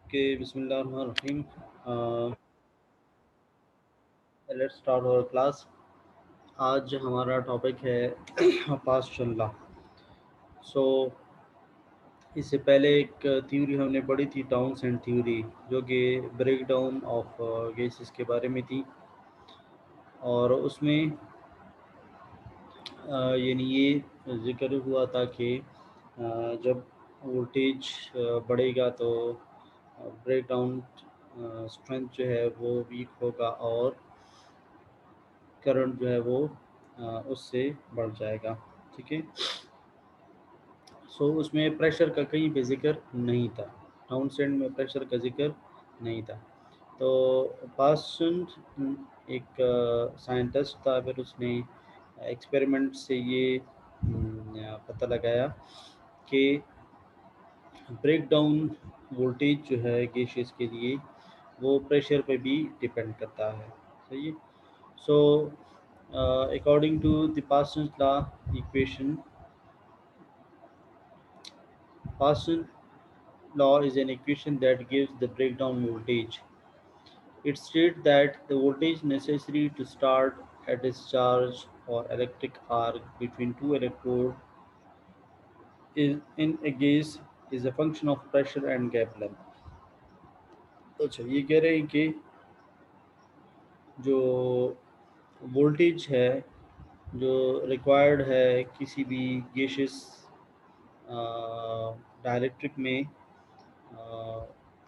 के बिस्मिल्लाहिर्रहमानिर्रहीम। Let's start our class. आज हमारा टॉपिक है पास्ट लॉ। सो इससे पहले एक थ्योरी हमने पढ़ी थी, टाउनसेंड थ्योरी, जो कि ब्रेक डाउन ऑफ गैसेस के बारे में थी। और उसमें यानी ये जिक्र हुआ था कि जब वोल्टेज बढ़ेगा तो ब्रेक डाउन स्ट्रेंथ जो है वो वीक होगा और करंट जो है वो उससे बढ़ जाएगा। ठीक है। सो उसमें प्रेशर का कहीं पे जिक्र नहीं था, टाउनसेंड में प्रेशर का जिक्र नहीं था। तो पास्टन एक साइंटिस्ट था, फिर उसने एक्सपेरिमेंट से ये पता लगाया कि ब्रेक डाउन वोल्टेज जो है गैसेस के लिए वो प्रेशर पे भी डिपेंड करता है। सही है। सो according to the Parsons law equation, Parsons law is an equation that gives the breakdown voltage. It states that the voltage necessary to start a discharge or electric arc between two electrodes is in a gas is a function of pressure and gap length. अच्छा, ये कह रहे हैं कि जो voltage है जो required है किसी भी गैसियस डाइलेक्ट्रिक में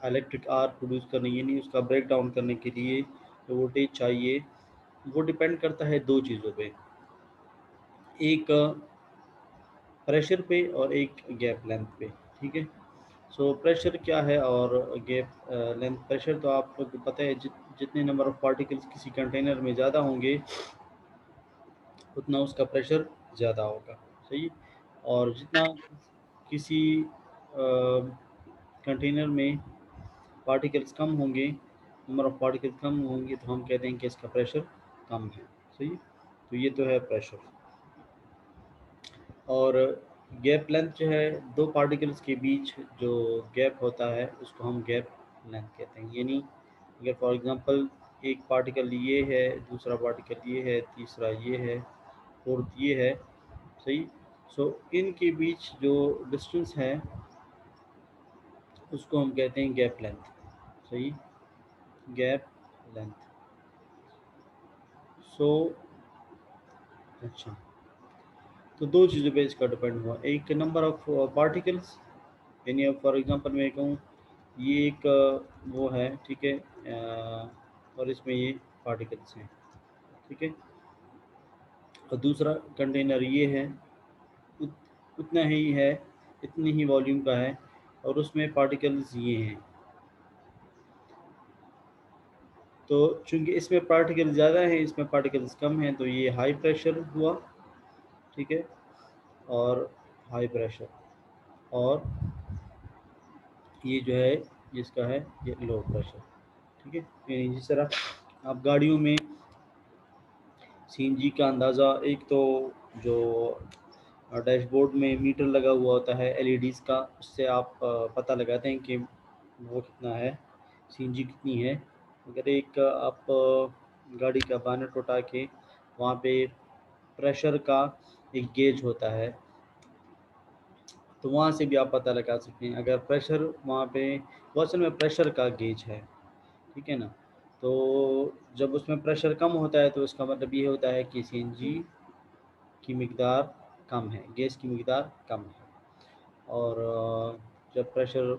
इलेक्ट्रिक आर्क प्रोड्यूस करने, यानी उसका ब्रेक डाउन करने के लिए जो वोल्टेज चाहिए वो डिपेंड करता है दो चीज़ों पे, एक प्रेशर पे और एक गैप लेंथ पे। ठीक है। सो प्रेशर क्या है और गैप लेंथ। प्रेशर तो आप लोग को पता है, जितने नंबर ऑफ पार्टिकल्स किसी कंटेनर में ज़्यादा होंगे उतना उसका प्रेशर ज़्यादा होगा। सही। और जितना किसी कंटेनर में पार्टिकल्स कम होंगे, नंबर ऑफ पार्टिकल्स कम होंगे, तो हम कहते हैं कि इसका प्रेशर कम है। सही। तो ये तो है प्रेशर। और गैप लेंथ जो है, दो पार्टिकल्स के बीच जो गैप होता है उसको हम गैप लेंथ कहते हैं। यानी अगर फॉर एग्जांपल एक पार्टिकल ये है, दूसरा पार्टिकल ये है, तीसरा ये है, फोर्थ ये है। सही। सो इनके बीच जो डिस्टेंस है उसको हम कहते हैं गैप लेंथ। सही। Gap length. सो अच्छा, तो दो चीज़ों पे इसका डिपेंड हुआ, एक नंबर ऑफ पार्टिकल्स, यानी अब फॉर एग्जांपल मैं कहूँ ये एक वो है, ठीक है, और इसमें ये पार्टिकल्स हैं। ठीक है। और दूसरा कंटेनर ये है, उतना ही है, इतनी ही वॉल्यूम का है, और उसमें पार्टिकल्स ये हैं। तो चूंकि इसमें पार्टिकल ज़्यादा हैं, इसमें पार्टिकल्स कम हैं, तो ये हाई प्रेशर हुआ। ठीक है। और हाई प्रेशर, और ये जो है जिसका है ये लो प्रेशर। ठीक है। यानी जिस तरह आप गाड़ियों में सीएनजी का अंदाज़ा, एक तो जो डैशबोर्ड में मीटर लगा हुआ होता है एलईडीज़ का, उससे आप पता लगाते हैं कि वो कितना है, सीएनजी कितनी है। अगर एक आप गाड़ी का बानट उठा के वहाँ पे प्रेशर का एक गेज होता है, तो वहाँ से भी आप पता लगा सकते हैं। अगर प्रेशर वहाँ पे, वो असल में प्रेशर का गेज है। ठीक है ना। तो जब उसमें प्रेशर कम होता है तो इसका मतलब ये होता है कि सीएनजी की मकदार कम है, गैस की मकदार कम है। और जब प्रेशर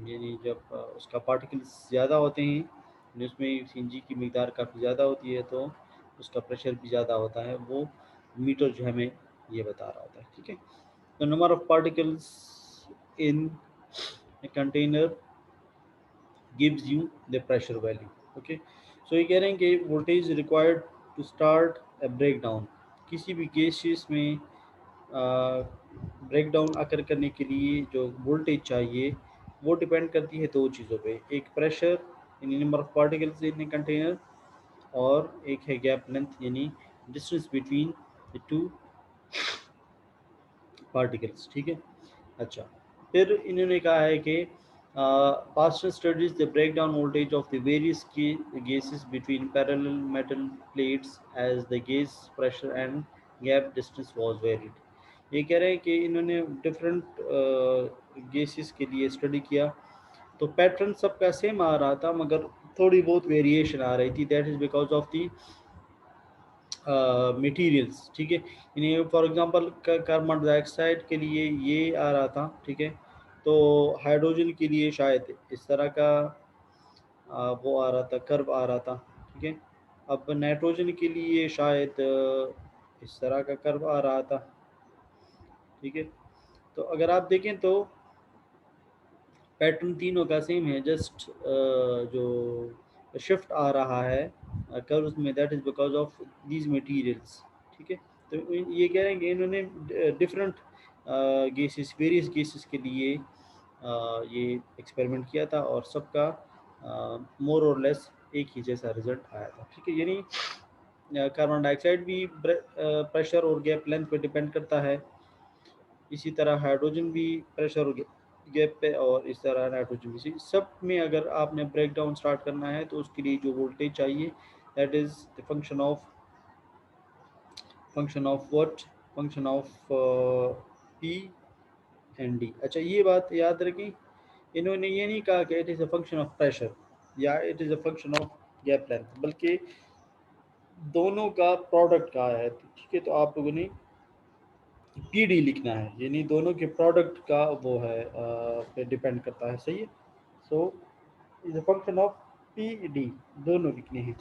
यानी जब उसका पार्टिकल्स ज़्यादा होते हैं, यानी उसमें सीएनजी की मकदार काफ़ी ज़्यादा होती है, तो उसका प्रेशर भी ज़्यादा होता है। वो मीटर जो हमें ये बता रहा होता है। ठीक है। तो number of particles in a container gives you the pressure value. Okay. So ये कह रहे हैं कि voltage required to start a breakdown, किसी भी गैसेस में ब्रेकडाउन आकर करने के लिए जो वोल्टेज चाहिए वो डिपेंड करती है दो चीज़ों पे, एक प्रेशर यानी number of particles in a container, और एक है गैप लेंथ यानी distance between the two particles. ठीक है। अच्छा, फिर इन्होंने कहा है कि Past studies the breakdown voltage of the various gases between parallel metal plates as the gas pressure and gap distance was varied. ये कह रहे हैं कि इन्होंने डिफरेंट गैसेस के लिए स्टडी किया, तो पैटर्न सबका सेम आ रहा था मगर थोड़ी बहुत वेरिएशन आ रही थी, that is because of the materials. ठीक है, यानी फॉर एग्जांपल कार्बन डाइऑक्साइड के लिए ये आ रहा था, ठीक है, तो हाइड्रोजन के लिए शायद इस तरह का वो आ रहा था, कर्व आ रहा था। ठीक है, अब नाइट्रोजन के लिए शायद इस तरह का कर्व आ रहा था। ठीक है, तो अगर आप देखें तो पैटर्न तीनों का सेम है, जस्ट जो शिफ्ट आ रहा है कर्व्स में, that is because of these materials. ठीक है, तो ये कह रहे हैं कि इन्होंने डिफरेंट गैसेस, वेरियस गैसेस के लिए ये एक्सपेरिमेंट किया था और सबका मोर और लेस एक ही जैसा रिजल्ट आया था। ठीक है, यानी कार्बन डाइऑक्साइड भी प्रेशर और गैप लेंथ पे डिपेंड करता है, इसी तरह हाइड्रोजन भी प्रेशर और गैप पे, और इस तरह नाइट्रोजन भी। सब में अगर आपने ब्रेक डाउन स्टार्ट करना है तो उसके लिए जो वोल्टेज चाहिए, that is the function of what, function of P and D. अच्छा, ये बात याद रखें, इन्होंने ये नहीं कहा कि it is a function of pressure या it is a function of gap length, बल्कि दोनों का प्रोडक्ट कहा है। ठीक है, तो आप लोगों ने पी डी लिखना है, यानी दोनों के प्रोडक्ट का वो है पे डिपेंड करता है। सही है, so is a function of P D, दोनों लिखने हैं।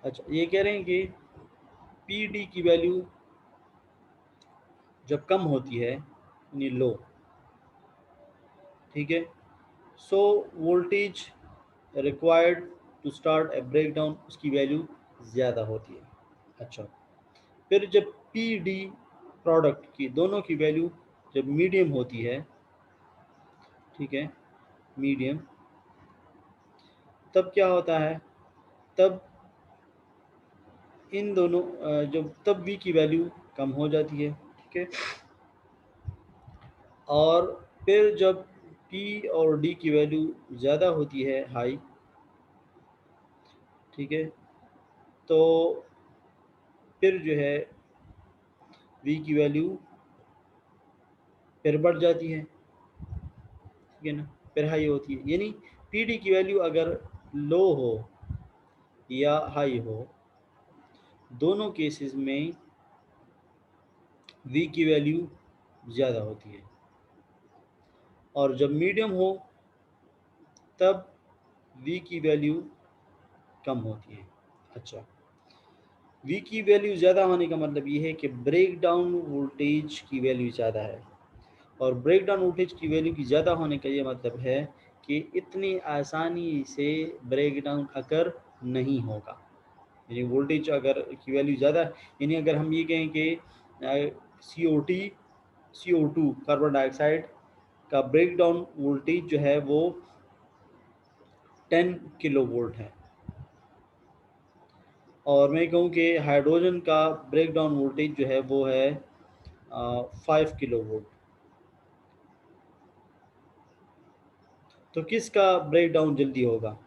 अच्छा, ये कह रहे हैं कि पी डी की वैल्यू जब कम होती है यानी लो, ठीक है, so voltage required to start a breakdown, उसकी वैल्यू ज़्यादा होती है। अच्छा, फिर जब पी डी प्रोडक्ट की दोनों की वैल्यू जब मीडियम होती है, ठीक है, मीडियम, तब क्या होता है, तब इन दोनों जब तब v की वैल्यू कम हो जाती है। ठीक है, और फिर जब p और d की वैल्यू ज़्यादा होती है, हाई, ठीक है, तो फिर जो है v की वैल्यू फिर बढ़ जाती है। ठीक है ना, फिर हाई होती है, यानी पी डी की वैल्यू अगर लो हो या हाई हो, दोनों केसेस में v की वैल्यू ज़्यादा होती है, और जब मीडियम हो तब v की वैल्यू कम होती है। अच्छा, v की वैल्यू ज़्यादा होने का मतलब ये है कि ब्रेक डाउन वोल्टेज की वैल्यू ज़्यादा है, और ब्रेक डाउन वोल्टेज की वैल्यू की ज़्यादा होने का ये मतलब है कि इतनी आसानी से ब्रेक डाउन अकर नहीं होगा। यानी वोल्टेज अगर की वैल्यू ज़्यादा, यानी अगर हम ये कहें कि CO2 कार्बन डाइऑक्साइड का ब्रेक डाउन वोल्टेज जो है वो 10 किलो वोल्ट है, और मैं कहूँ कि हाइड्रोजन का ब्रेक डाउन वोल्टेज जो है वो है 5 किलो वोल्ट, तो किसका ब्रेक डाउन जल्दी होगा?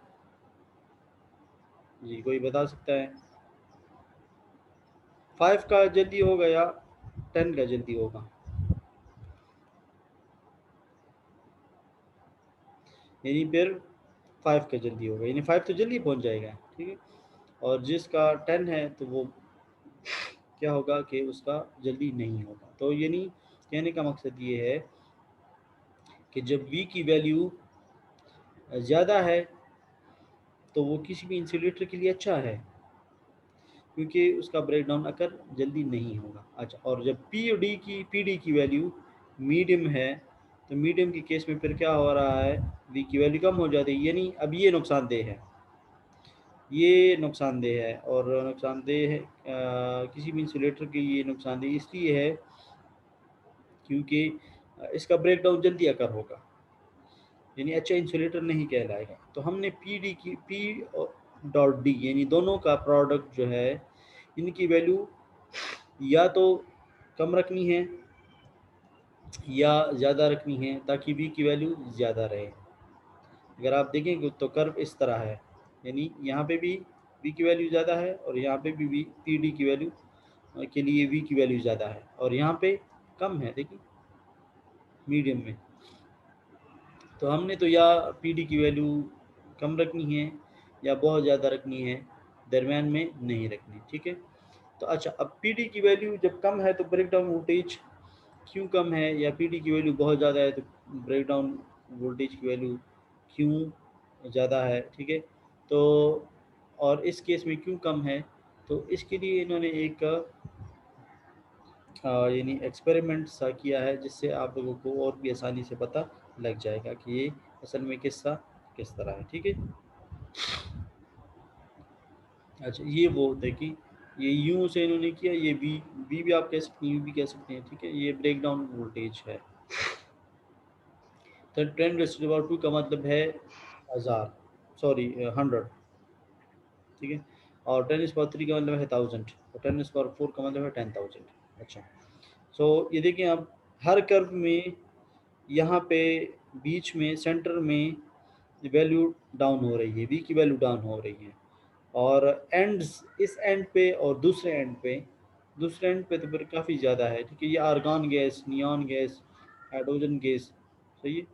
जी, कोई बता सकता है? 5 का जल्दी होगा या 10 का जल्दी होगा? यानी फिर 5 का जल्दी होगा, यानी 5 तो जल्दी पहुंच जाएगा। ठीक है, और जिसका 10 है तो वो क्या होगा कि उसका जल्दी नहीं होगा। तो यानी कहने का मकसद ये है कि जब v की वैल्यू ज़्यादा है तो वो किसी भी इंसुलेटर के लिए अच्छा है, क्योंकि उसका ब्रेक डाउन अकर जल्दी नहीं होगा। अच्छा, और जब पी डी की वैल्यू मीडियम है, तो मीडियम के केस में फिर क्या हो रहा है, v की वैल्यू कम हो जाती है, यानी अब ये नुकसानदेह है, ये नुकसानदेह है, और नुकसानदेह है किसी भी इंसुलेटर के लिए नुकसानदेह इसलिए है क्योंकि इसका ब्रेक डाउन जल्दी अकर होगा, यानी अच्छा इंसुलेटर नहीं कहलाएगा। तो हमने पी डॉट डी यानी दोनों का प्रोडक्ट जो है, इनकी वैल्यू या तो कम रखनी है या ज़्यादा रखनी है ताकि v की वैल्यू ज़्यादा रहे। अगर आप देखेंगे तो कर्व इस तरह है, यानी यहाँ पे भी v की वैल्यू ज़्यादा है और यहाँ पे भी v पी डी की वैल्यू के लिए v की वैल्यू ज़्यादा है और यहाँ पे कम है, देखिए मीडियम में। तो हमने तो या पी डी की वैल्यू कम रखनी है या बहुत ज़्यादा रखनी है, दरमियान में नहीं रखनी, ठीक है। तो अच्छा, अब पी डी की वैल्यू जब कम है तो ब्रेकडाउन वोल्टेज क्यों कम है, या पी डी की वैल्यू बहुत ज़्यादा है तो ब्रेकडाउन वोल्टेज की वैल्यू क्यों ज़्यादा है, ठीक है। तो और इस केस में क्यों कम है, तो इसके लिए इन्होंने एक यानी एक्सपेरिमेंट सा किया है जिससे आप लोगों को और भी आसानी से पता लग जाएगा कि ये असल में किस्सा किस तरह है, ठीक है। अच्छा, ये वो देखिए, ये यूं से इन्होंने किया, ये बी भी आप कह सकते हैं, यू भी कह सकते हैं, ठीक है। ये ब्रेकडाउन वोल्टेज है। तो 10⁻²⁴ का मतलब है 1000, सॉरी 100, ठीक है। और 10⁻³ का मतलब है 1000 और 10⁻4 का मतलब है 10,000। अच्छा, सो ये देखिए आप हर कर्व में यहाँ पे बीच में सेंटर में वैल्यू डाउन हो रही है, वी की वैल्यू डाउन हो रही है, और एंड्स इस एंड पे और दूसरे एंड पे तो फिर काफ़ी ज़्यादा है, ठीक है। ये argon gas, neon gas, hydrogen gas, सही है,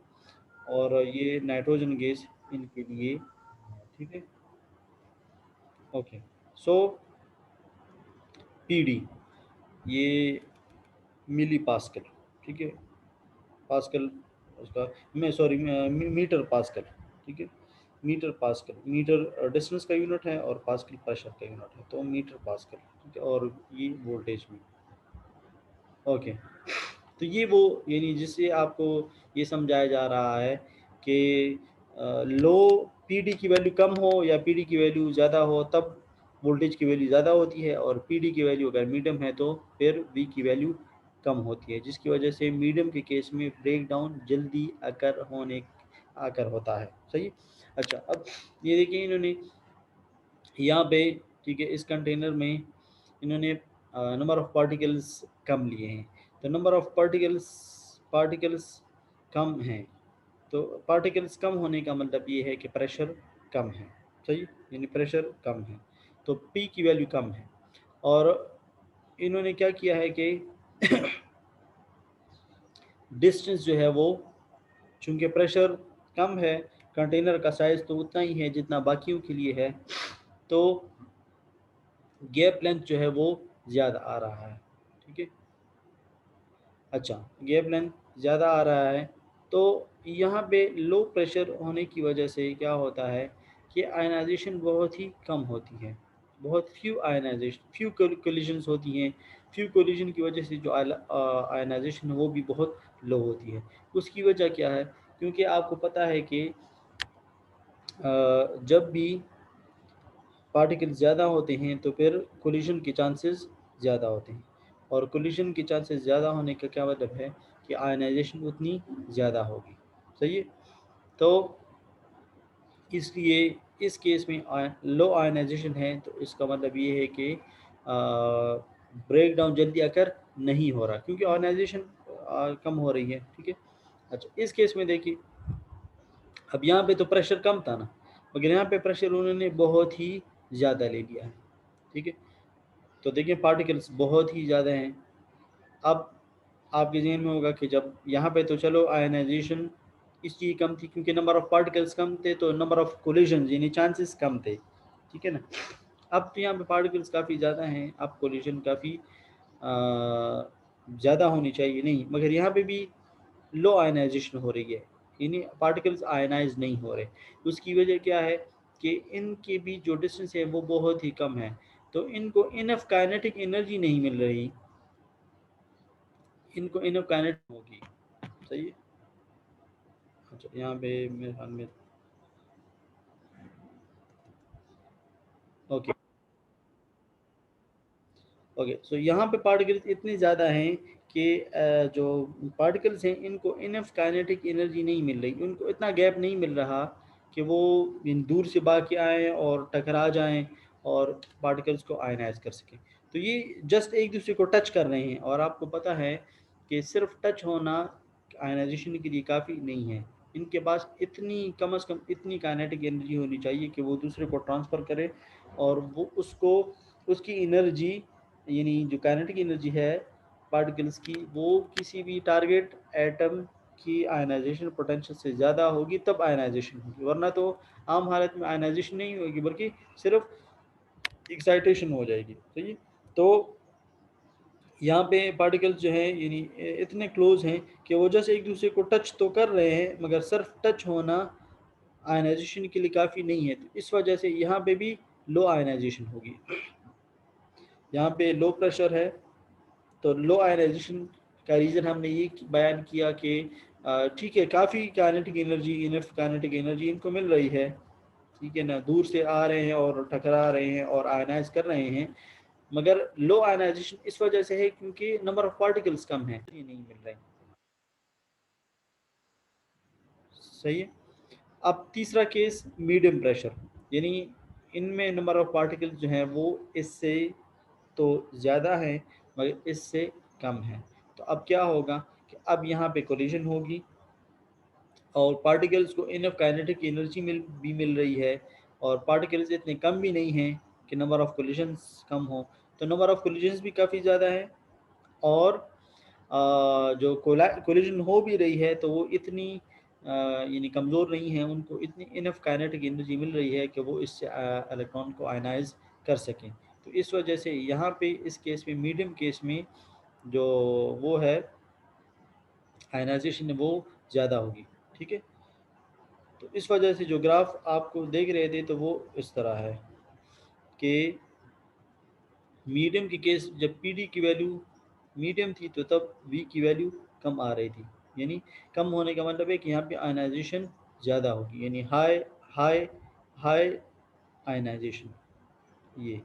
और ये नाइट्रोजन गैस इनके लिए, ठीक है। ओके, सो पी डी ये मिली पास्कल, ठीक है। पास्कल उसका, मैं सॉरी मीटर पास्कल, ठीक है। मीटर पास्कल, मीटर डिस्टेंस का यूनिट है और पास्कल प्रेशर का यूनिट है, तो मीटर पास्कल, ठीक है। और ये वोल्टेज में, ओके। तो ये वो यानी जिससे आपको ये समझाया जा रहा है कि लो पीडी की वैल्यू कम हो या पीडी की वैल्यू ज़्यादा हो तब वोल्टेज की वैल्यू ज़्यादा होती है, और पीडी की वैल्यू अगर मीडियम है तो फिर वी की वैल्यू कम होती है, जिसकी वजह से मीडियम के केस में ब्रेक डाउन जल्दी आकर होता है, सही। अच्छा, अब ये देखिए इन्होंने यहाँ पे, ठीक है, इस कंटेनर में इन्होंने नंबर ऑफ पार्टिकल्स कम लिए हैं। तो नंबर ऑफ पार्टिकल्स कम हैं, तो पार्टिकल्स कम होने का मतलब ये है कि प्रेशर कम है, सही, यानी प्रेशर कम है, तो पी की वैल्यू कम है। और इन्होंने क्या किया है कि डिस्टेंस जो है वो, चूंकि प्रेशर कम है, कंटेनर का साइज तो उतना ही है जितना बाकियों के लिए है, तो गैप लेंथ जो है वो ज़्यादा आ रहा है, ठीक है। अच्छा, गैप लेंथ ज़्यादा आ रहा है, तो यहाँ पे लो प्रेशर होने की वजह से क्या होता है कि आयनाइजेशन बहुत ही कम होती है, बहुत फ्यू कोलिजन्स होती हैं। फ्यू कोलिजन की वजह से जो आयनाइजेशन है वो भी बहुत लो होती है। उसकी वजह क्या है, क्योंकि आपको पता है कि जब भी पार्टिकल ज़्यादा होते हैं तो फिर कोलिशन के चांसेस ज़्यादा होते हैं, और कोलिशन के चांसेस ज़्यादा होने का क्या मतलब है कि आयनाइजेशन उतनी ज़्यादा होगी, सही है। तो इसलिए इस केस में लो आयनाइजेशन है, तो इसका मतलब ये है कि ब्रेक डाउन जल्दी आकर नहीं हो रहा क्योंकि आयनाइजेशन कम हो रही है, ठीक है। अच्छा, इस केस में देखिए, अब यहाँ पे तो प्रेशर कम था ना, मगर यहाँ पे प्रेशर उन्होंने बहुत ही ज़्यादा ले लिया है, ठीक है। तो देखिए पार्टिकल्स बहुत ही ज़्यादा हैं। अब आपके ज़हन में होगा कि जब यहाँ पे तो चलो आयनाइजेशन इसलिए कम थी क्योंकि नंबर ऑफ पार्टिकल्स कम थे, तो नंबर ऑफ कोलिजन यानी चांसेस कम थे, ठीक है ना। अब तो यहाँ पे पार्टिकल्स काफ़ी ज़्यादा हैं, अब कोलिजन काफ़ी ज़्यादा होनी चाहिए, नहीं, मगर यहाँ पे भी लो आयनाइजेशन हो रही है, यानी पार्टिकल्स आयनाइज नहीं हो रहे। उसकी वजह क्या है कि इनके बीच जो डिस्टेंस है वो बहुत ही कम है, तो इनको इनफ काइनेटिक एनर्जी नहीं मिल रही, इनको इनफ काइनेटिक होगी, सही है। अच्छा, यहाँ पे मेरे ख्याल में, ओके ओके, सो यहाँ पे पार्टिकल्स इतने ज़्यादा हैं कि जो पार्टिकल्स हैं इनको इनफ काइनेटिक एनर्जी नहीं मिल रही, उनको इतना गैप नहीं मिल रहा कि वो दूर से भाग के आएँ और टकरा जाएं और पार्टिकल्स को आयनाइज कर सकें। तो ये जस्ट एक दूसरे को टच कर रहे हैं, और आपको पता है कि सिर्फ टच होना आयनाइजेशन के लिए काफ़ी नहीं है। इनके पास इतनी कम से कम इतनी काइनेटिक एनर्जी होनी चाहिए कि वो दूसरे को ट्रांसफ़र करे और वो उसको उसकी एनर्जी यानी जो काइनेटिक एनर्जी है पार्टिकल्स की वो किसी भी टारगेट एटम की आयनाइजेशन पोटेंशियल से ज़्यादा होगी तब आयनाइजेशन होगी, वरना तो आम हालत में आयनाइजेशन नहीं होगी बल्कि सिर्फ एक्साइटेशन हो जाएगी। सही है। तो यहाँ पे पार्टिकल्स जो हैं यानी इतने क्लोज हैं कि वो जैसे एक दूसरे को टच तो कर रहे हैं मगर सिर्फ टच होना आयनाइजेशन के लिए काफ़ी नहीं है। तो इस वजह से यहाँ पे भी लो आयनाइजेशन होगी। यहाँ पे लो प्रेशर है तो लो आयनाइजेशन का रीज़न हमने ये बयान किया कि ठीक है, काफ़ी kinetic energy, enough kinetic energy इनको मिल रही है, ठीक है ना, दूर से आ रहे हैं और टकरा रहे हैं और आयनाइज कर रहे हैं, मगर लो आयनाइजेशन इस वजह से है क्योंकि नंबर ऑफ पार्टिकल्स कम है, ये नहीं मिल रहे। सही है। अब तीसरा केस मीडियम प्रेशर, यानी इनमें नंबर ऑफ पार्टिकल्स जो हैं वो इससे तो ज़्यादा है मगर इससे कम है। तो अब क्या होगा कि अब यहाँ पे कोलिजन होगी और पार्टिकल्स को इनफ काइनेटिक एनर्जी मिल रही है और पार्टिकल्स इतने कम भी नहीं हैं कि नंबर ऑफ कोलिजन्स कम हो। तो नंबर ऑफ कोलिजन्स भी काफ़ी ज़्यादा है और जो कोलिजन हो भी रही है तो वो इतनी यानी कमज़ोर नहीं है, उनको इतनी इनफ काइनेटिक एनर्जी मिल रही है कि वो इससे इलेक्ट्रॉन को आयनाइज कर सकें। तो इस वजह से यहाँ पे इस केस में मीडियम केस में जो वो है आयनाइजेशन वो ज़्यादा होगी। ठीक है। तो इस वजह से जो ग्राफ आपको देख रहे थे तो वो इस तरह है कि मीडियम की केस जब पी डी की वैल्यू मीडियम थी तो तब वी की वैल्यू कम आ रही थी, यानी कम होने का मतलब है कि यहाँ पे आयनाइजेशन ज़्यादा होगी, यानी हाई हाई हाई आयनाइजेशन ये,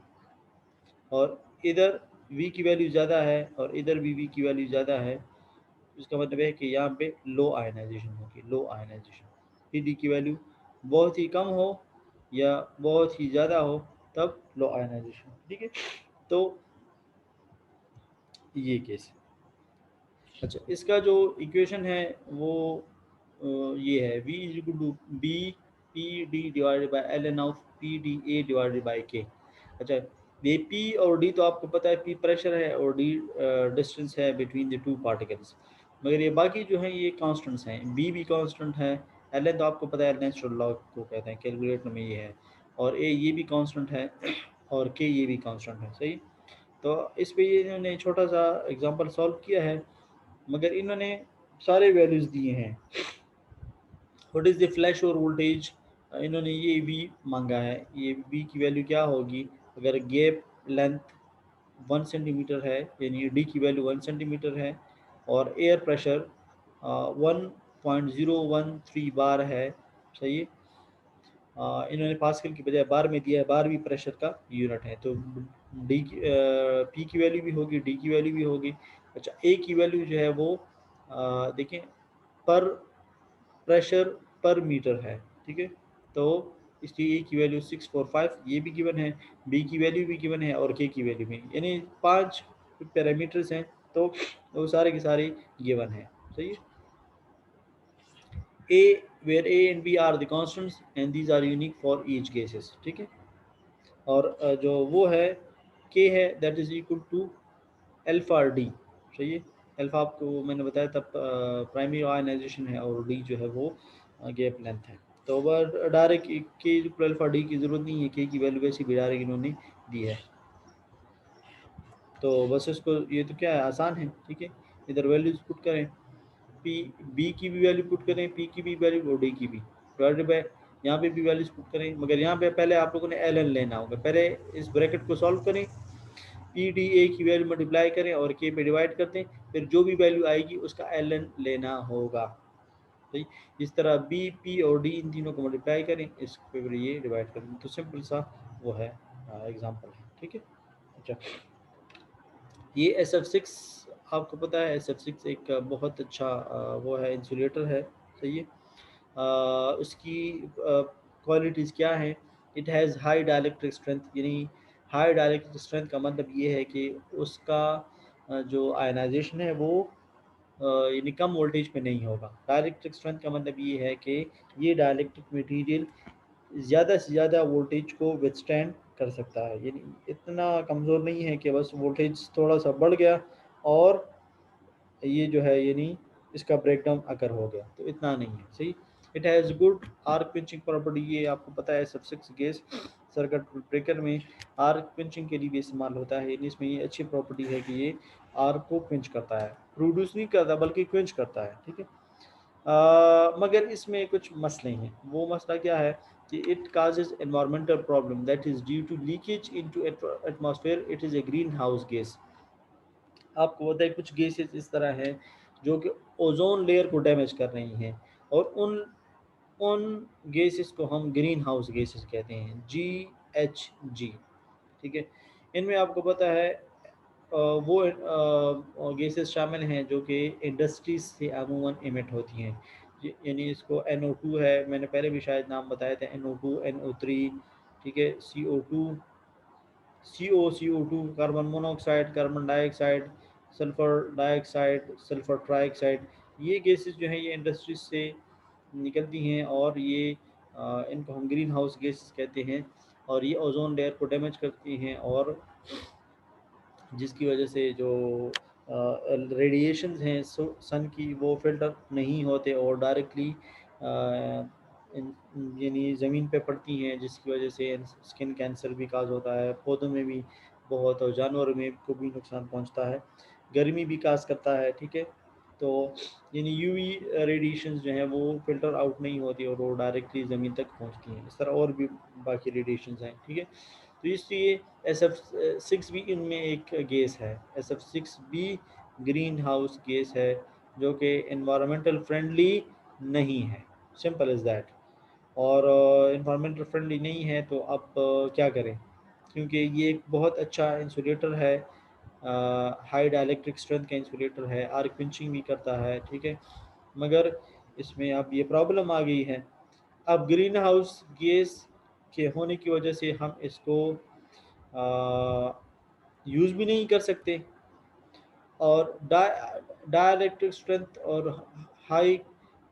और इधर वी की वैल्यू ज़्यादा है और इधर भी वी की वैल्यू ज़्यादा है। इसका मतलब है कि यहाँ पे लो आयनाइजेशन होगी, लो आयनाइजेशन। पी डी की वैल्यू बहुत ही कम हो या बहुत ही ज़्यादा हो तब लो आयनाइजेशन। ठीक है। तो ये केस है। अच्छा, इसका जो इक्वेशन है वो ये है v is equal to B P D divided by L N of P D A divided by K. अच्छा, ये p और d तो आपको पता है, p प्रेशर है और d डिस्टेंस है बिटवीन द टू पार्टिकल्स, मगर ये बाकी जो है ये कांस्टेंट्स हैं। b भी कांस्टेंट है, एल एन तो आपको पता है नेचुरल लॉ को कहते हैं, कैलकुलेटर में ये है, और a ये भी कांस्टेंट है और k ये भी कांस्टेंट है। सही। तो इस पे ये इन्होंने छोटा सा एग्जांपल सॉल्व किया है मगर इन्होंने सारे वैल्यूज़ दिए हैं। व्हाट इज़ द फ्लैश और वोल्टेज, इन्होंने ये वी मांगा है, ये वी की वैल्यू क्या होगी अगर गैप लेंथ 1 सेंटीमीटर है, यानी डी की वैल्यू 1 सेंटीमीटर है और एयर प्रेशर 1.013 बार है। सही है। इन्होंने पास्कल की बजाय बार में दिया है, बार भी प्रेशर का यूनिट है, तो डी की पी की वैल्यू भी होगी, डी की वैल्यू भी होगी। अच्छा, ए की वैल्यू जो है वो देखें पर प्रेशर पर मीटर है। ठीक है। तो इसकी ए की वैल्यू 645 ये भी गिवन है, बी की वैल्यू भी गिवन है और के की वैल्यू भी, यानी 5 पैरामीटर्स हैं तो वो सारे के सारे गिवन है। सही है। A where A and B are the constants and these are unique for each cases। ठीक है। और जो वो है K है that is equal to alpha D। सही है। अल्फा आपको मैंने बताया तब प्राइमरी आयनाइजेशन है और D जो है वो गैप लेंथ है। तो वह डायरेक्ट के अल्फा D की ज़रूरत नहीं है, K की वैल्यू वैसी भी डायरेक्ट इन्होंने दी है। तो बस इसको ये तो क्या है, आसान है। ठीक है। इधर वैल्यूज पुट करें, पी बी की भी वैल्यू पुट करें, पी की भी वैल्यू और डी की भी, डिवाइडेड बाय यहाँ पे भी वैल्यूज पुट करें, मगर यहाँ पे पहले आप लोगों ने एल एन लेना होगा। पहले इस ब्रैकेट को सॉल्व करें, पी डी ए की वैल्यू मल्टीप्लाई करें और के पे डिवाइड करते हैं, फिर जो भी वैल्यू आएगी उसका एल एन लेना होगा। सही। इस तरह बी पी और डी इन तीनों को मल्टीप्लाई करें, इस पे फिर ये डिवाइड करें, तो सिंपल सा वो है एग्जाम्पल है। ठीक है। अच्छा, ये SF6 आपको पता है, SF6 एक बहुत अच्छा वो है, इंसुलेटर है। सही है। उसकी क्वालिटीज़ क्या है, it has high dielectric strength, यानी हाई डाइलेक्ट्रिक स्ट्रेंथ का मतलब ये है कि उसका जो आयनाइजेशन है वो यानी कम वोल्टेज पे नहीं होगा। डाइलेक्ट्रिक स्ट्रेंथ का मतलब ये है कि ये डाइलेक्ट्रिक मटेरियल ज़्यादा से ज़्यादा वोल्टेज को विथस्टैंड कर सकता है, यानी इतना कमज़ोर नहीं है कि बस वोल्टेज थोड़ा सा बढ़ गया और ये जो है यानी इसका ब्रेकडाउन अगर हो गया, तो इतना नहीं है सही। It has good arc pinching property, ये आपको पता है सब सिक्स गैस सर्किट ब्रेकर में आर्क पिंचिंग के लिए भी इस्तेमाल होता है, यानी इसमें ये अच्छी प्रॉपर्टी है कि ये आर्क को पिंच करता है, प्रोड्यूस नहीं करता बल्कि क्विंच करता है, ठीक है। मगर इसमें कुछ मसले हैं। वो मसला क्या है कि it causes environmental problem that is due to leakage into atmosphere, it is a greenhouse gas. आपको पता है कुछ गैसेस इस तरह हैं जो कि ओजोन लेयर को डैमेज कर रही हैं, और उन उन गैसेस को हम ग्रीन हाउस गैसेस कहते हैं, GHG, ठीक है। इनमें आपको पता है वो गैसेस शामिल हैं जो कि इंडस्ट्रीज से अमूमन इमिट होती हैं, यानी इसको NO2 है, मैंने पहले भी शायद नाम बताया था, NO2, NO3, ठीक है, CO2, carbon monoxide, carbon dioxide, sulphur dioxide, sulphur trioxide, ये गैसेस जो हैं ये इंडस्ट्रीज से निकलती हैं, और ये इनको हम ग्रीन हाउस गैसेस कहते हैं, और ये ओजोन लेयर को डैमेज करती हैं, और जिसकी वजह से जो रेडिएशंस हैं सन की वो फिल्टर नहीं होते और डायरेक्टली यानी ज़मीन पे पड़ती हैं, जिसकी वजह से स्किन कैंसर भी काज होता है, पौधों में भी बहुत और जानवरों में को भी नुकसान पहुंचता है, गर्मी भी काज करता है, ठीक है। तो यानी यूवी रेडिएशंस जो हैं वो फ़िल्टर आउट नहीं होती और वो डायरेक्टली ज़मीन तक पहुंचती हैं, इस तरह और भी बाकी रेडिएशंस हैं, ठीक है। तो इसलिए SF6 भी इनमें एक गैस है, SF6 भी ग्रीन हाउस गैस है जो कि एनवायरमेंटल फ्रेंडली नहीं है, सिंपल इज़ दैट। और एनवायरमेंटल फ्रेंडली नहीं है तो अब क्या करें, क्योंकि ये एक बहुत अच्छा इंसुलेटर है, हाई डाइलेक्ट्रिक स्ट्रेंथ का इंसुलेटर है, आर्क पिंचिंग भी करता है, ठीक है। मगर इसमें अब ये प्रॉब्लम आ गई है, अब ग्रीन हाउस गैस के होने की वजह से हम इसको यूज़ भी नहीं कर सकते, और डाइलेक्ट्रिक स्ट्रेंथ और हाई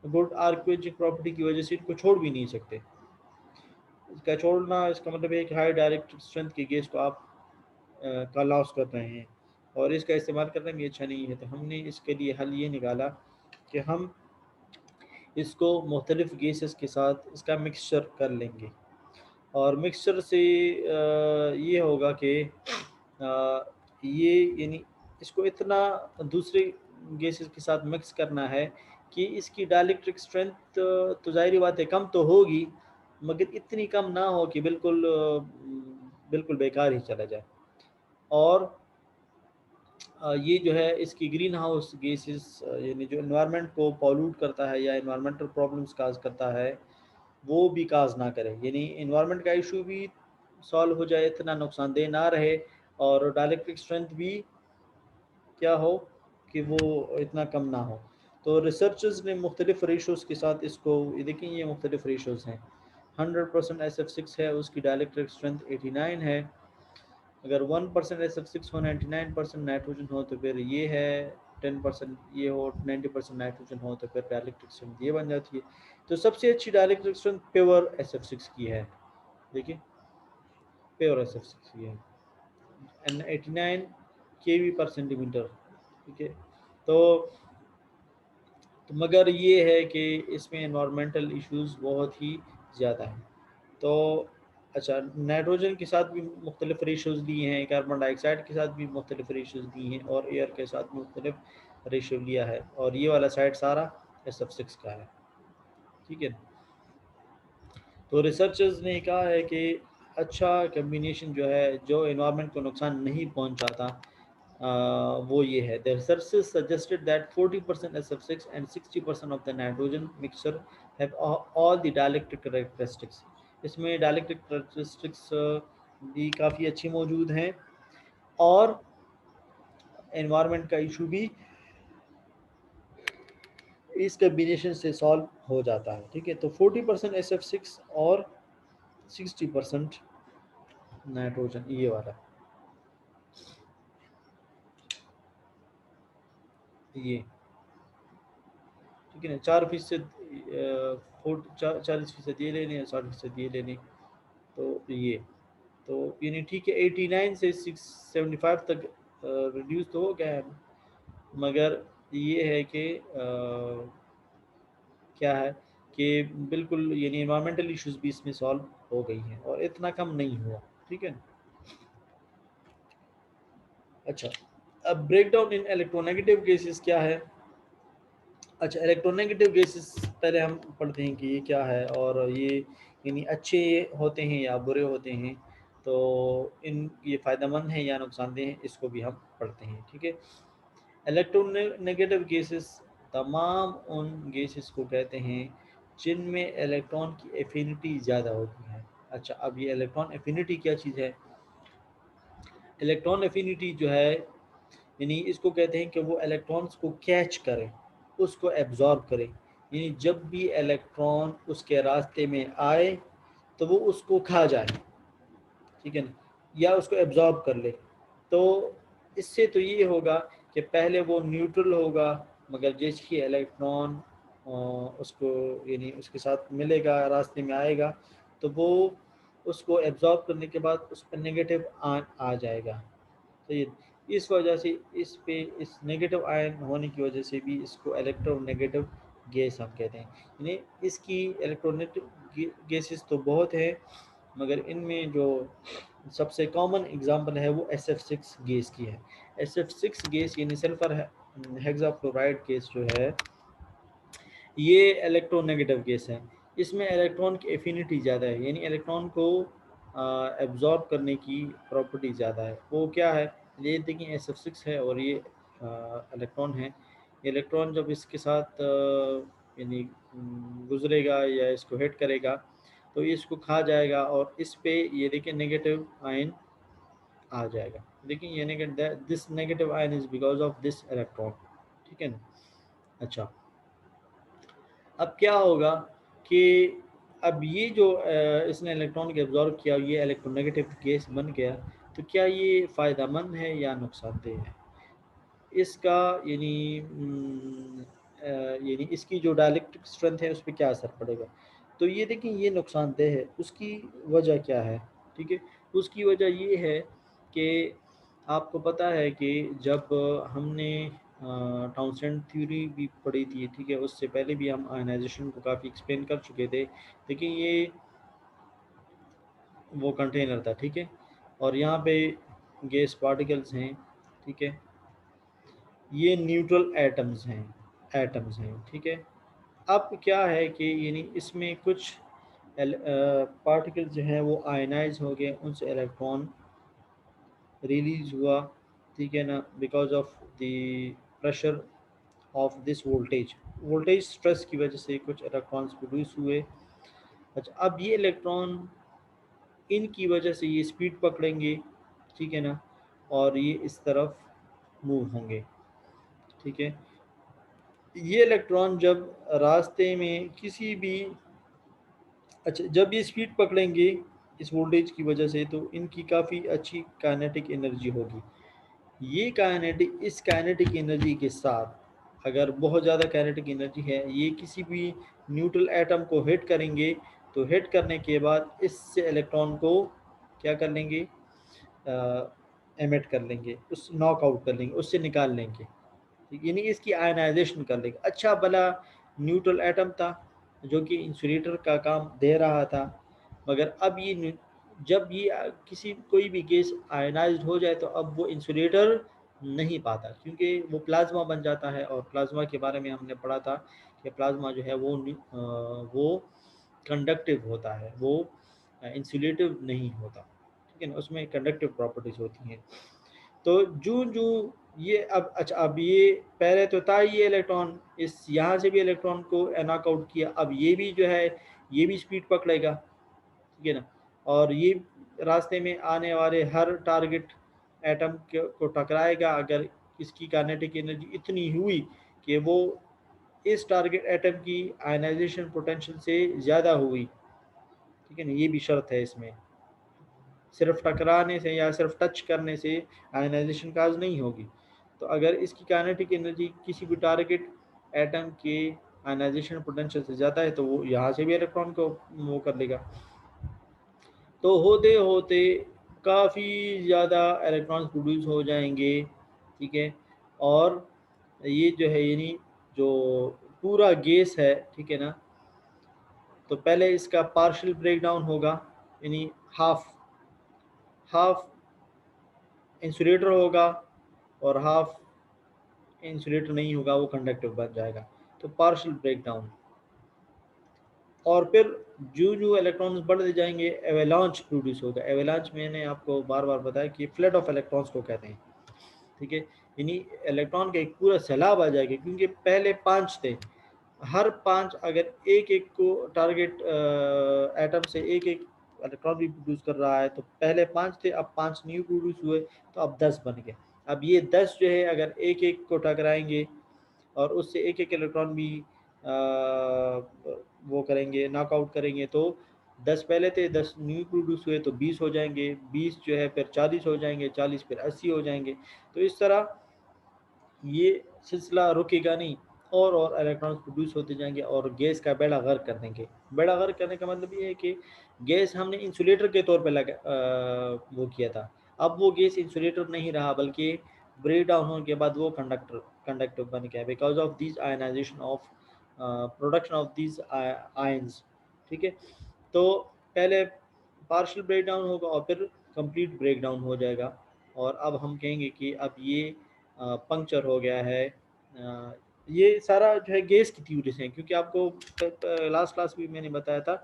गुड आर्क्वेजिक प्रॉपर्टी की वजह से इनको छोड़ भी नहीं सकते। इसका छोड़ना इसका मतलब है कि हाई डाइलेक्ट्रिक स्ट्रेंथ की गैस को आप का लॉस कर रहे हैं, और इसका इस्तेमाल करना भी अच्छा नहीं है। तो हमने इसके लिए हल ये निकाला कि हम इसको मुख्तलिफ़ गैसेस के साथ इसका मिक्सचर कर लेंगे, और मिक्सचर से ये होगा कि ये यानी इसको इतना दूसरे गैसेस के साथ मिक्स करना है कि इसकी डाइलेक्ट्रिक स्ट्रेंथ तो ज़ाहिर बात है कम तो होगी, मगर इतनी कम ना हो कि बिल्कुल बेकार ही चला जाए। और ये जो है इसकी ग्रीन हाउस गैसेस यानी जो एनवायरनमेंट को पॉल्यूट करता है या एनवायरमेंटल प्रॉब्लम्स काज करता है, वो भी काज ना करे, यानी एनवायरनमेंट का इशू भी सॉल्व हो जाए, इतना नुकसानदेह ना रहे, और डाइलेक्ट्रिक स्ट्रेंथ भी क्या हो कि वो इतना कम ना हो। तो रिसर्चर्स ने मुख्तलिफ रेशोज़ के साथ इसको, ये देखें ये मुख्तलिफ रेशोज़ हैं, 100% SF6 है, उसकी डाइलेक्ट्रिक स्ट्रेंथ 89 है, अगर 1% SF6 हो, 99% नाइट्रोजन हो, तो फिर ये है, 10% ये हो, 90% नाइट्रोजन हो, तो फिर डाइलेक्ट्रिक स्ट्रेंथ ये बन जाती है। तो सबसे अच्छी डाइलेक्ट्रिक स्ट्रेंथ प्योर SF6 की है, देखिए प्योर SF6 की है, एंड 89 kV पर सेंटीमीटर, ठीक है। तो मगर ये है कि इसमें एनवायरमेंटल इश्यूज बहुत ही ज़्यादा हैं। तो अच्छा, नाइट्रोजन के साथ भी मुख्तलिफ रेशोज़ दिए हैं, कार्बन डाइऑक्साइड के साथ भी मुख्तलिफ रेशोज़ दिए हैं, और एयर के साथ मुख्तलिफ रेशो लिया है, और ये वाला साइड सारा SF6 का है, ठीक है। तो रिसर्चर्स ने कहा है कि अच्छा कम्बिनेशन जो है जो एनवायरनमेंट को नुकसान नहीं पहुंचाता, वो ये है, the researchers suggested that 40% SF6 and 60% of the nitrogen mixture have all the dielectric characteristics। इसमें डायलेक्ट्रिक characteristics भी काफ़ी अच्छी मौजूद हैं, और एनवायरनमेंट का इशू भी इस कम्बिनेशन से सॉल्व हो जाता है, ठीक है। तो 40% SF6 और 60% नाइट्रोजन, ये वाला ये ठीक है ना, 4% 40% ये लेने हैं, 60% ये लेने, तो ये तो यानी ठीक है 89 से 675 तक रिड्यूस तो हो गया है, मगर ये है कि क्या है कि बिल्कुल यानी इन्वायरमेंटल इश्यूज भी इसमें सॉल्व हो गई हैं और इतना कम नहीं हुआ। ठीक है। अच्छा, अब breakdown in electronegative cases क्या है। अच्छा, इलेक्ट्रोनेगेटिव गैसेस पहले हम पढ़ते हैं कि ये क्या है और ये यानी अच्छे होते हैं या बुरे होते हैं, तो इन ये फ़ायदेमंद हैं या नुकसानदेह हैं, इसको भी हम पढ़ते हैं। ठीक है। इलेक्ट्रोनेगेटिव गैसेस तमाम उन गैसेस को कहते हैं जिनमें इलेक्ट्रॉन की एफिनिटी ज़्यादा होती है। अच्छा, अब ये इलेक्ट्रॉन एफिनिटी क्या चीज़ है। इलेक्ट्रॉन एफिनिटी जो है यानी इसको कहते हैं कि वो इलेक्ट्रॉन्स को कैच करे, उसको एब्जॉर्ब करे, यानी जब भी इलेक्ट्रॉन उसके रास्ते में आए तो वो उसको खा जाए, ठीक है ना, या उसको एब्जॉर्ब कर ले। तो इससे तो ये होगा कि पहले वो न्यूट्रल होगा, मगर जैसे ही इलेक्ट्रॉन उसको यानी उसके साथ मिलेगा, रास्ते में आएगा, तो वो उसको एब्जॉर्ब करने के बाद उस पर नेगेटिव आ जाएगा। तो ये इस वजह से इस पे इस नेगेटिव आयन होने की वजह से भी इसको इलेक्ट्रोनेगेटिव गैस हम कहते हैं। यानी इसकी इलेक्ट्रोनेगेटिव गैसेस तो बहुत है, मगर इनमें जो सबसे कॉमन एग्जांपल है वो SF6 गैस की है। SF6 गैस यानी सल्फर हेक्साफ्लोराइड गैस जो है, ये इलेक्ट्रोनेगेटिव गैस है। इसमें इलेक्ट्रॉन की एफिनिटी ज़्यादा है, यानी इलेक्ट्रॉन को एब्जॉर्ब करने की प्रॉपर्टी ज़्यादा है। वो क्या है, ये देखिए SF6 है और ये इलेक्ट्रॉन है। इलेक्ट्रॉन जब इसके साथ यानी गुजरेगा या इसको हिट करेगा तो ये इसको खा जाएगा और इस पे ये देखिए नेगेटिव आयन आ जाएगा। देखिए ये negative, this negative ion is because of this electron. ठीक है ना। अच्छा, अब क्या होगा कि अब ये जो इसने इलेक्ट्रॉन को एब्जॉर्ब किया, ये इलेक्ट्रोनेगेटिव गैस बन गया, तो क्या ये फ़ायदेमंद है या नुकसानदेह है। इसका यानी यानी इसकी जो डाइलेक्ट्रिक स्ट्रेंथ है उस पर क्या असर पड़ेगा। तो ये देखिए ये नुकसानदेह है, उसकी वजह क्या है। ठीक है, उसकी वजह ये है कि आपको पता है कि जब हमने टाउनसेंड थ्योरी भी पढ़ी थी, ठीक है, उससे पहले भी हम आयनाइजेशन को काफ़ी एक्सप्लेन कर चुके थे। देखिए ये वो कंटेनर था, ठीक है, और यहाँ पे गैस पार्टिकल्स हैं, ठीक है, ये न्यूट्रल एटम्स हैं, ठीक है। अब क्या है कि यानी इसमें कुछ पार्टिकल्स जो हैं वो आयनाइज हो गए, उनसे इलेक्ट्रॉन रिलीज हुआ, ठीक है ना, because of the pressure of this voltage stress की वजह से कुछ इलेक्ट्रॉन्स प्रोड्यूस हुए। अच्छा, अब ये इलेक्ट्रॉन इनकी वजह से ये स्पीड पकड़ेंगे, ठीक है ना, और ये इस तरफ मूव होंगे। ठीक है, ये इलेक्ट्रॉन जब रास्ते में किसी भी, अच्छा, जब ये स्पीड पकड़ेंगे इस वोल्टेज की वजह से, तो इनकी काफ़ी अच्छी काइनेटिक एनर्जी होगी। ये काइनेटिक इस काइनेटिक एनर्जी के साथ अगर बहुत ज़्यादा काइनेटिक एनर्जी है, ये किसी भी न्यूट्रल एटम को हिट करेंगे, तो हिट करने के बाद इससे इलेक्ट्रॉन को क्या कर लेंगे, एमिट कर लेंगे, उस नॉकआउट कर लेंगे, उससे निकाल लेंगे। यानी इसकी आयनाइजेशन कर लेंगे। अच्छा भला न्यूट्रल एटम था जो कि इंसुलेटर का काम दे रहा था, मगर अब ये जब ये किसी कोई भी गैस आयनाइज्ड हो जाए तो अब वो इंसुलेटर नहीं पाता, क्योंकि वो प्लाज्मा बन जाता है। और प्लाज्मा के बारे में हमने पढ़ा था कि प्लाज्मा जो है वो कंडक्टिव होता है, वो इंसुलेटिव नहीं होता। ठीक है ना, उसमें कंडक्टिव प्रॉपर्टीज होती हैं। तो जूं जूं ये अब, अच्छा, अब ये पहले तो था ये इलेक्ट्रॉन, इस यहाँ से भी इलेक्ट्रॉन को नॉकआउट किया, अब ये भी जो है ये भी स्पीड पकड़ेगा, ठीक है ना, और ये रास्ते में आने वाले हर टारगेट एटम को टकराएगा। अगर इसकी काइनेटिक एनर्जी इतनी हुई कि वो इस टारगेट एटम की आयनाइजेशन पोटेंशियल से ज़्यादा हुई, ठीक है ना, ये भी शर्त है इसमें, सिर्फ टकराने से या सिर्फ टच करने से आयनाइजेशन काज नहीं होगी। तो अगर इसकी काइनेटिक एनर्जी किसी भी टारगेट एटम के आयनाइजेशन पोटेंशियल से ज़्यादा है तो वो यहाँ से भी इलेक्ट्रॉन को वो कर लेगा। तो होते होते काफ़ी ज़्यादा इलेक्ट्रॉन्स प्रोड्यूस हो जाएंगे, ठीक है। और ये जो है यानी जो पूरा गैस है, ठीक है ना, तो पहले इसका पार्शियल ब्रेक डाउन होगा, यानी हाफ हाफ इंसुलेटर होगा और हाफ इंसुलेटर नहीं होगा, वो कंडक्टिव बन जाएगा। तो पार्शियल ब्रेक डाउन, और फिर जो जो इलेक्ट्रॉन्स बढ़ते जाएंगे एवेलांच प्रोड्यूस होगा। एवेलांच मैंने आपको बार बार बताया कि फ्लड ऑफ इलेक्ट्रॉन्स को कहते हैं, ठीक है। यानी इलेक्ट्रॉन का एक पूरा सैलाब आ जाएगा, क्योंकि पहले 5 थे, हर 5 अगर एक एक को टारगेट एटम से एक एक इलेक्ट्रॉन भी प्रोड्यूस कर रहा है, तो पहले 5 थे, अब 5 न्यू प्रोड्यूस हुए, तो अब 10 बन गए। अब ये 10 जो है अगर एक एक को टकराएंगे और उससे एक एक इलेक्ट्रॉन भी वो करेंगे, नॉकआउट करेंगे, तो 10 पहले थे, 10 न्यू प्रोड्यूस हुए तो 20 हो जाएंगे, 20 जो है फिर 40 हो जाएंगे, 40 फिर 80 हो जाएंगे। तो इस तरह ये सिलसिला रुकेगा नहीं, और इलेक्ट्रॉन्स प्रोड्यूस होते जाएंगे और गैस का बेड़ा गर्क कर देंगे। बेड़ा गर्क करने का मतलब ये है कि गैस हमने इंसुलेटर के तौर पे वो किया था, अब वो गैस इंसुलेटर नहीं रहा, बल्कि ब्रेक डाउन होने के बाद वो कंडक्टिव बन गया, because of this ionisation of production of this ions, ठीक है। तो पहले पार्शियल ब्रेक डाउन होगा और फिर कंप्लीट ब्रेक डाउन हो जाएगा, और अब हम कहेंगे कि अब ये पंक्चर हो गया है। ये सारा जो है गैस की थ्योरी से है, क्योंकि आपको लास्ट क्लास भी मैंने बताया था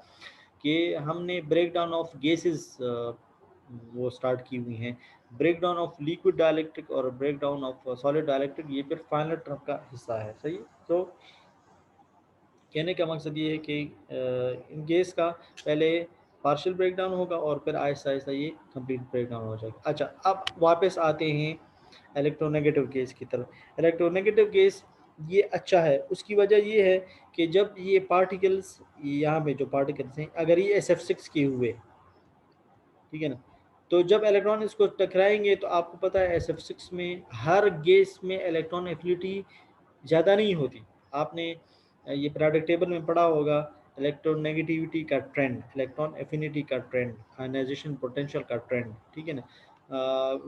कि हमने ब्रेक डाउन ऑफ गैसेस वो स्टार्ट की हुई हैं। Breakdown of liquid dielectric और breakdown of solid dielectric ये फिर फाइनल टर्म का हिस्सा है, सही। तो कहने का मकसद ये है कि इन गैस का पहले पार्शियल ब्रेकडाउन होगा और फिर आहिस्ता आहिस्ता ये कंप्लीट ब्रेकडाउन हो जाएगा। अच्छा, अब वापस आते हैं इलेक्ट्रोनेगेटिव गैस की तरफ। इलेक्ट्रोनेगेटिव गैस ये अच्छा है, उसकी वजह ये है कि जब ये पार्टिकल्स, यहाँ पे जो पार्टिकल्स हैं, अगर ये SF6 के हुए, ठीक है ना, तो जब इलेक्ट्रॉन इसको टकराएंगे तो आपको पता है SF6 में हर गैस में इलेक्ट्रॉन एफिनिटी ज़्यादा नहीं होती। आपने ये पीरियोडिक टेबल में पढ़ा होगा, इलेक्ट्रॉन नेगेटिविटी का ट्रेंड, इलेक्ट्रॉन एफिनिटी का ट्रेंड, आयनाइजेशन पोटेंशियल का ट्रेंड, ठीक है ना,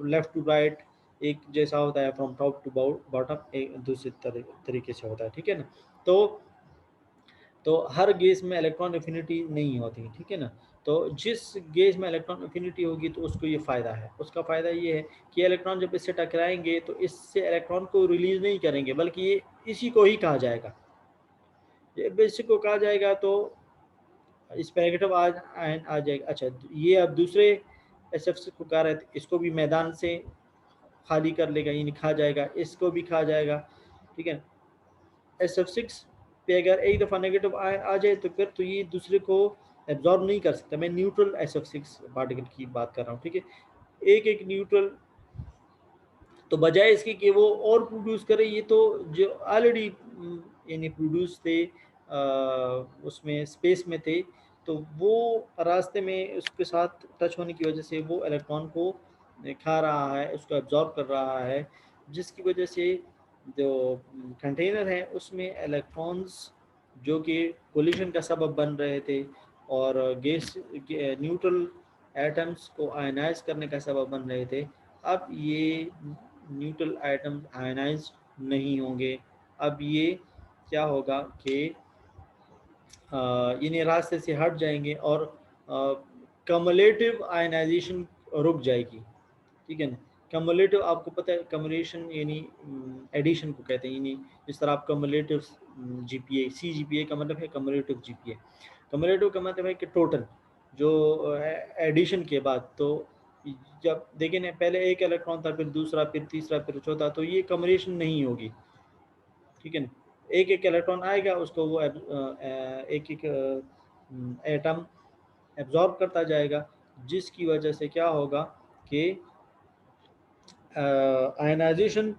लेफ्ट टू राइट एक जैसा होता है, फ्रॉम टॉप टू बॉटम एक दूसरे तरीके से होता है, ठीक है ना। तो हर गैस में इलेक्ट्रॉन एफिनिटी नहीं होती, ठीक है ना। तो जिस गैस में इलेक्ट्रॉन एफिनिटी होगी तो उसको ये फ़ायदा है, उसका फ़ायदा ये है कि इलेक्ट्रॉन जब इससे टकराएंगे तो इससे इलेक्ट्रॉन को रिलीज़ नहीं करेंगे, बल्कि ये इसी को ही कहा जाएगा, ये बेसिक को कहा जाएगा। तो इस पर नेगेटिव आ जाएगा। अच्छा, ये अब दूसरे SF को कह रहे थे, इसको भी मैदान से खाली कर लेगा, यानी खा जाएगा, इसको भी खा जाएगा, ठीक है। SF6 पे अगर एक दफ़ा नेगेटिव आयन आ जाए तो फिर तो ये दूसरे को एब्जॉर्ब नहीं कर सकता। मैं न्यूट्रल SF6 पार्टिकल की बात कर रहा हूँ, ठीक है। एक एक न्यूट्रल, तो बजाय इसके कि वो और प्रोड्यूस करे, ये तो जो ऑलरेडी यानी प्रोड्यूस थे उसमें स्पेस में थे, तो वो रास्ते में उसके साथ टच होने की वजह से वो इलेक्ट्रॉन को खा रहा है, उसको एब्जॉर्ब कर रहा है, जिसकी वजह से जो कंटेनर है उसमें इलेक्ट्रॉन्स जो कि कोलिशन का सबब बन रहे थे और गैस न्यूट्रल एटम्स को आयनाइज करने का सबब बन रहे थे, अब ये न्यूट्रल आइटम आयनाइज नहीं होंगे। अब ये क्या होगा कि इन्हें रास्ते से हट जाएंगे और कमुलेटिव आयनाइजेशन रुक जाएगी, ठीक है ना। कमुलेटिव आपको पता है, कमुलेशन यानी एडिशन को कहते हैं, यानी जिस तरह आप कमुलेटिव GPA, CGPA का मतलब है कमुलेटिव GPA। कमुलेटिव का मतलब है कि टोटल जो एडिशन के बाद, तो जब देखें ना, पहले एक इलेक्ट्रॉन था, फिर दूसरा, फिर तीसरा, फिर चौथा, तो ये कम्युलेशन नहीं होगी, ठीक है ना। एक एक इलेक्ट्रॉन आएगा, उसको वो एक एक एटम एब्जॉर्ब करता जाएगा, जिसकी वजह से क्या होगा कि आयनाइजेशन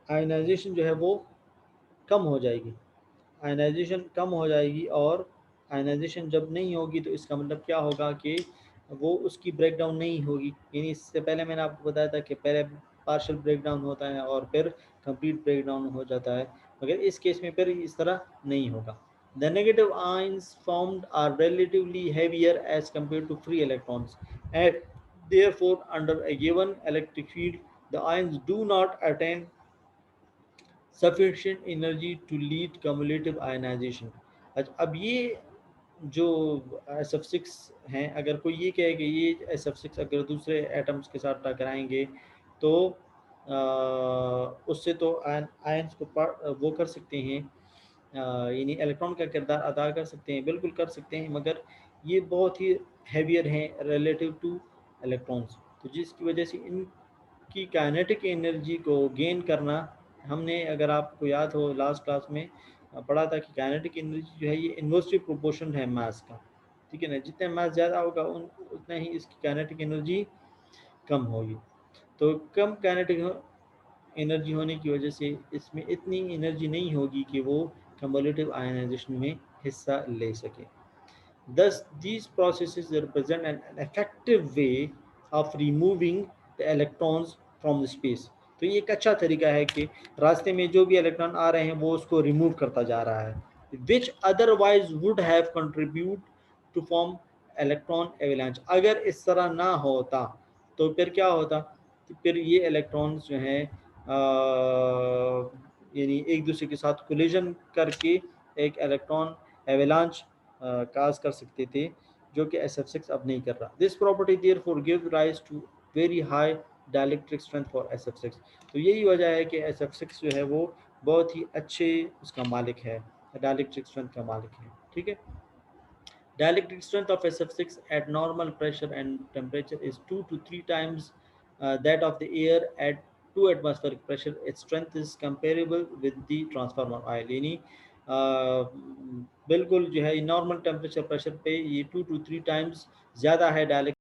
आयनाइजेशन जो है वो कम हो जाएगी, आयनाइजेशन कम हो जाएगी। और आयनाइजेशन जब नहीं होगी तो इसका मतलब क्या होगा कि वो उसकी ब्रेकडाउन नहीं होगी। यानी इससे पहले मैंने आपको बताया था कि पहले पार्शियल ब्रेकडाउन होता है और फिर कंप्लीट ब्रेकडाउन हो जाता है। मगर इस केस में फिर इस तरह नहीं होगा. The negative ions formed are relatively heavier as compared to free electrons, and therefore, under a given electric field, the ions do not attain sufficient energy to lead cumulative ionization. अच्छा, अब ये जो SF6 हैं, अगर कोई ये कहे कि ये SF6 अगर दूसरे एटम्स के साथ टकराएंगे तो उससे तो आयंस को वो कर सकते हैं, यानी इलेक्ट्रॉन का किरदार अदा कर सकते हैं, बिल्कुल कर सकते हैं, मगर ये बहुत ही हैवियर हैं रिलेटिव टू इलेक्ट्रॉन्स, तो जिसकी वजह से इनकी काइनेटिक एनर्जी को गेन करना, हमने अगर आपको याद हो लास्ट क्लास में पढ़ा था कि काइनेटिक एनर्जी जो है ये इन्वर्सली प्रोपोर्शन है मास का, ठीक है ना, जितना मास ज़्यादा होगा उतना ही इसकी काइनेटिक एनर्जी कम होगी. तो कम काइनेटिक एनर्जी होने की वजह से इसमें इतनी एनर्जी नहीं होगी कि वो कम्युलेटिव आयनाइजेशन में हिस्सा ले सके. Thus, these processes represent an effective way of removing the electrons from the space. तो ये एक अच्छा तरीका है कि रास्ते में जो भी इलेक्ट्रॉन आ रहे हैं वो उसको रिमूव करता जा रहा है, which otherwise would have contribute to form electron avalanche. अगर इस तरह ना होता तो फिर क्या होता, तो फिर ये इलेक्ट्रॉन्स जो हैं यानी एक दूसरे के साथ कोलिजन करके एक इलेक्ट्रॉन एवेलांच काज कर सकते थे, जो कि SF6 अब नहीं कर रहा. This property therefore give rise to very high dielectric strength for SF6. तो यही वजह है कि SF6 जो है वो बहुत ही अच्छे उसका मालिक है, डाइलेक्ट्रिक स्ट्रेंथ का मालिक है, ठीक है. Dielectric strength of SF6 at normal pressure and temperature is 2 to 3 times that of the air at 2 atmospheric pressure. Its strength is comparable with the transformer oil. यानी बिल्कुल जो है नॉर्मल टेम्परेचर प्रेशर पे ये 2 to 3 टाइम्स ज़्यादा है dielectric